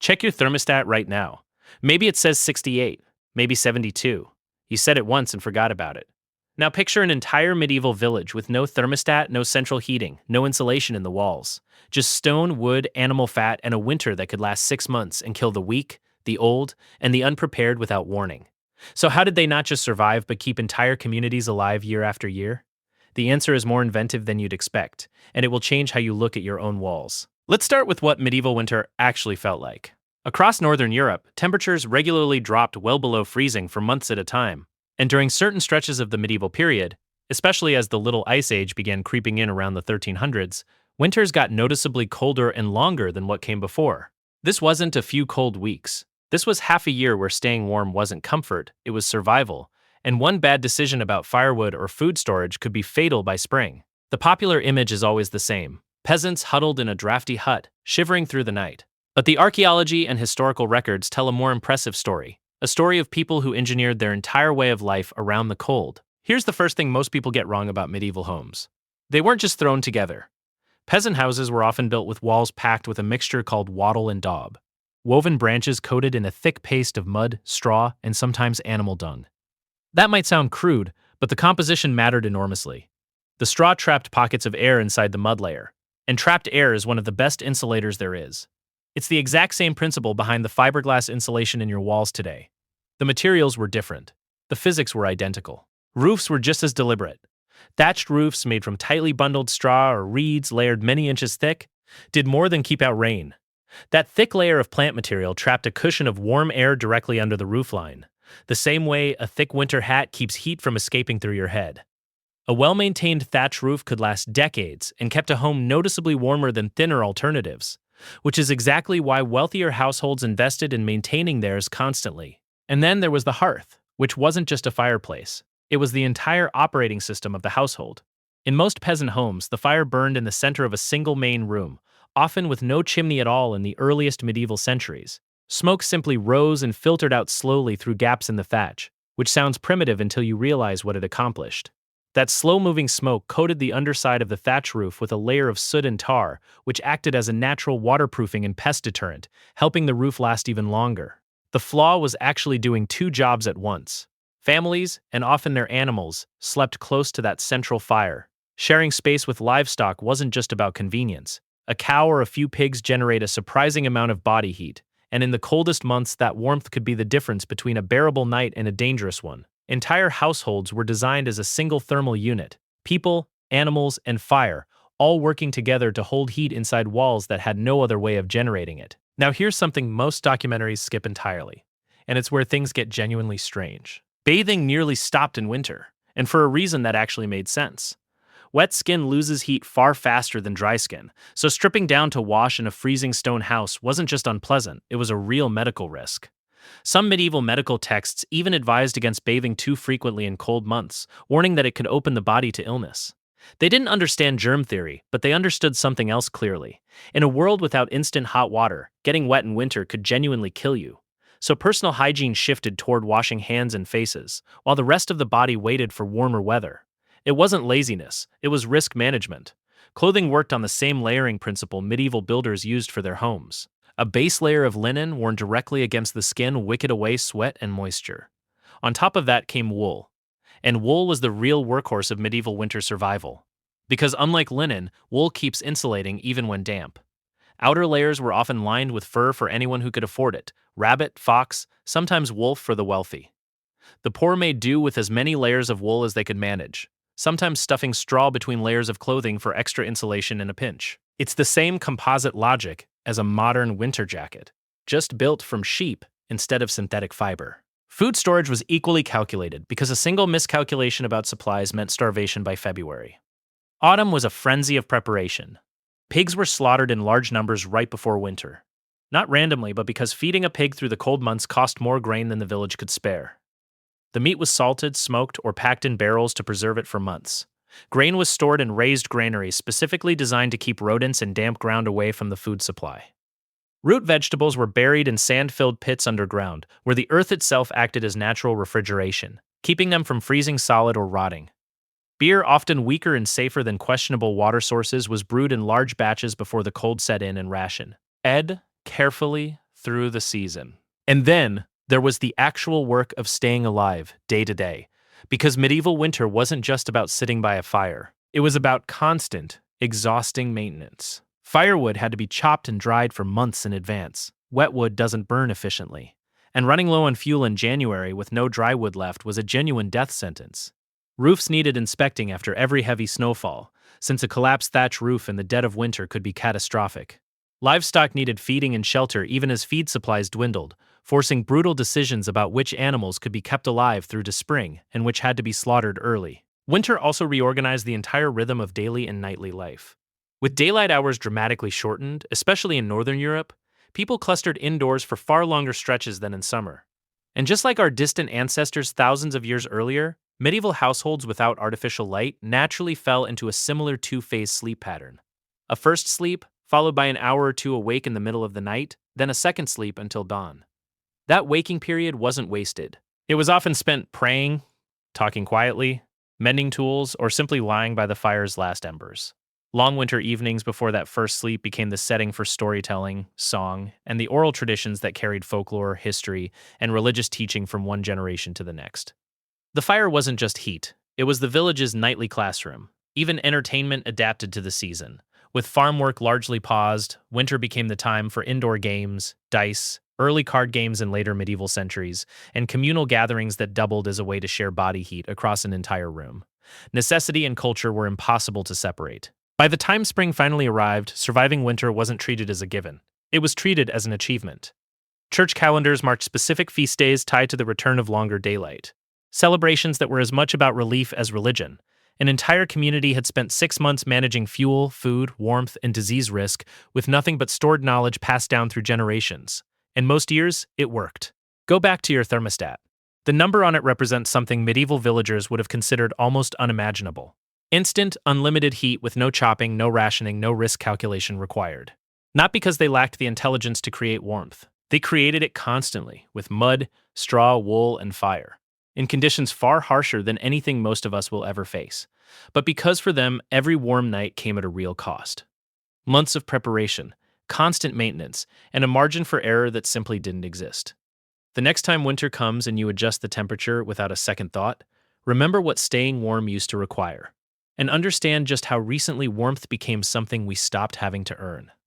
Check your thermostat right now. Maybe it says 68, maybe 72. You said it once and forgot about it. Now picture an entire medieval village with no thermostat, no central heating, no insulation in the walls. Just stone, wood, animal fat, and a winter that could last 6 months and kill the weak, the old, and the unprepared without warning. So, how did they not just survive but keep entire communities alive year after year? The answer is more inventive than you'd expect, and it will change how you look at your own walls. Let's start with what medieval winter actually felt like. Across northern Europe, temperatures regularly dropped well below freezing for months at a time, and during certain stretches of the medieval period, especially as the Little Ice Age began creeping in around the 1300s, winters got noticeably colder and longer than what came before. This wasn't a few cold weeks. This was half a year where staying warm wasn't comfort, it was survival, and one bad decision about firewood or food storage could be fatal by spring. The popular image is always the same: peasants huddled in a drafty hut, shivering through the night. But the archaeology and historical records tell a more impressive story, a story of people who engineered their entire way of life around the cold. Here's the first thing most people get wrong about medieval homes: they weren't just thrown together. Peasant houses were often built with walls packed with a mixture called wattle and daub, woven branches coated in a thick paste of mud, straw, and sometimes animal dung. That might sound crude, but the composition mattered enormously. The straw trapped pockets of air inside the mud layer, and trapped air is one of the best insulators there is. It's the exact same principle behind the fiberglass insulation in your walls today. The materials were different. The physics were identical. Roofs were just as deliberate. Thatched roofs made from tightly bundled straw or reeds layered many inches thick did more than keep out rain. That thick layer of plant material trapped a cushion of warm air directly under the roofline, the same way a thick winter hat keeps heat from escaping through your head. A well-maintained thatch roof could last decades and kept a home noticeably warmer than thinner alternatives, which is exactly why wealthier households invested in maintaining theirs constantly. And then there was the hearth, which wasn't just a fireplace. It was the entire operating system of the household. In most peasant homes, the fire burned in the center of a single main room, often with no chimney at all in the earliest medieval centuries. Smoke simply rose and filtered out slowly through gaps in the thatch, which sounds primitive until you realize what it accomplished. That slow-moving smoke coated the underside of the thatch roof with a layer of soot and tar, which acted as a natural waterproofing and pest deterrent, helping the roof last even longer. The flaw was actually doing two jobs at once. Families, and often their animals, slept close to that central fire. Sharing space with livestock wasn't just about convenience. A cow or a few pigs generate a surprising amount of body heat, and in the coldest months that warmth could be the difference between a bearable night and a dangerous one. Entire households were designed as a single thermal unit: people, animals, and fire, all working together to hold heat inside walls that had no other way of generating it. Now here's something most documentaries skip entirely, and it's where things get genuinely strange. Bathing nearly stopped in winter, and for a reason that actually made sense. Wet skin loses heat far faster than dry skin, so stripping down to wash in a freezing stone house wasn't just unpleasant, it was a real medical risk. Some medieval medical texts even advised against bathing too frequently in cold months, warning that it could open the body to illness. They didn't understand germ theory, but they understood something else clearly. In a world without instant hot water, getting wet in winter could genuinely kill you. So personal hygiene shifted toward washing hands and faces, while the rest of the body waited for warmer weather. It wasn't laziness, it was risk management. Clothing worked on the same layering principle medieval builders used for their homes. A base layer of linen worn directly against the skin wicked away sweat and moisture. On top of that came wool. And wool was the real workhorse of medieval winter survival. Because unlike linen, wool keeps insulating even when damp. Outer layers were often lined with fur for anyone who could afford it: rabbit, fox, sometimes wolf for the wealthy. The poor made do with as many layers of wool as they could manage, sometimes stuffing straw between layers of clothing for extra insulation in a pinch. It's the same composite logic as a modern winter jacket, just built from sheep instead of synthetic fiber. Food storage was equally calculated because a single miscalculation about supplies meant starvation by February. Autumn was a frenzy of preparation. Pigs were slaughtered in large numbers right before winter. Not randomly, but because feeding a pig through the cold months cost more grain than the village could spare. The meat was salted, smoked, or packed in barrels to preserve it for months. Grain was stored in raised granaries specifically designed to keep rodents and damp ground away from the food supply. Root vegetables were buried in sand-filled pits underground, where the earth itself acted as natural refrigeration, keeping them from freezing solid or rotting. Beer, often weaker and safer than questionable water sources, was brewed in large batches before the cold set in and rationed. Carefully, through the season. And then there was the actual work of staying alive day to day, because medieval winter wasn't just about sitting by a fire. It was about constant, exhausting maintenance. Firewood had to be chopped and dried for months in advance. Wet wood doesn't burn efficiently. And running low on fuel in January with no dry wood left was a genuine death sentence. Roofs needed inspecting after every heavy snowfall, since a collapsed thatch roof in the dead of winter could be catastrophic. Livestock needed feeding and shelter even as feed supplies dwindled, forcing brutal decisions about which animals could be kept alive through to spring and which had to be slaughtered early. Winter also reorganized the entire rhythm of daily and nightly life. With daylight hours dramatically shortened, especially in northern Europe, people clustered indoors for far longer stretches than in summer. And just like our distant ancestors thousands of years earlier, medieval households without artificial light naturally fell into a similar two-phase sleep pattern. A first sleep, followed by an hour or two awake in the middle of the night, then a second sleep until dawn. That waking period wasn't wasted. It was often spent praying, talking quietly, mending tools, or simply lying by the fire's last embers. Long winter evenings before that first sleep became the setting for storytelling, song, and the oral traditions that carried folklore, history, and religious teaching from one generation to the next. The fire wasn't just heat, it was the village's nightly classroom. Even entertainment adapted to the season. With farm work largely paused, winter became the time for indoor games, dice, early card games in later medieval centuries, and communal gatherings that doubled as a way to share body heat across an entire room. Necessity and culture were impossible to separate. By the time spring finally arrived, surviving winter wasn't treated as a given. It was treated as an achievement. Church calendars marked specific feast days tied to the return of longer daylight. Celebrations that were as much about relief as religion. An entire community had spent 6 months managing fuel, food, warmth, and disease risk with nothing but stored knowledge passed down through generations. And most years, it worked. Go back to your thermostat. The number on it represents something medieval villagers would have considered almost unimaginable. Instant, unlimited heat with no chopping, no rationing, no risk calculation required. Not because they lacked the intelligence to create warmth. They created it constantly, with mud, straw, wool, and fire, in conditions far harsher than anything most of us will ever face. But because for them, every warm night came at a real cost. Months of preparation, constant maintenance, and a margin for error that simply didn't exist. The next time winter comes and you adjust the temperature without a second thought, remember what staying warm used to require. And understand just how recently warmth became something we stopped having to earn.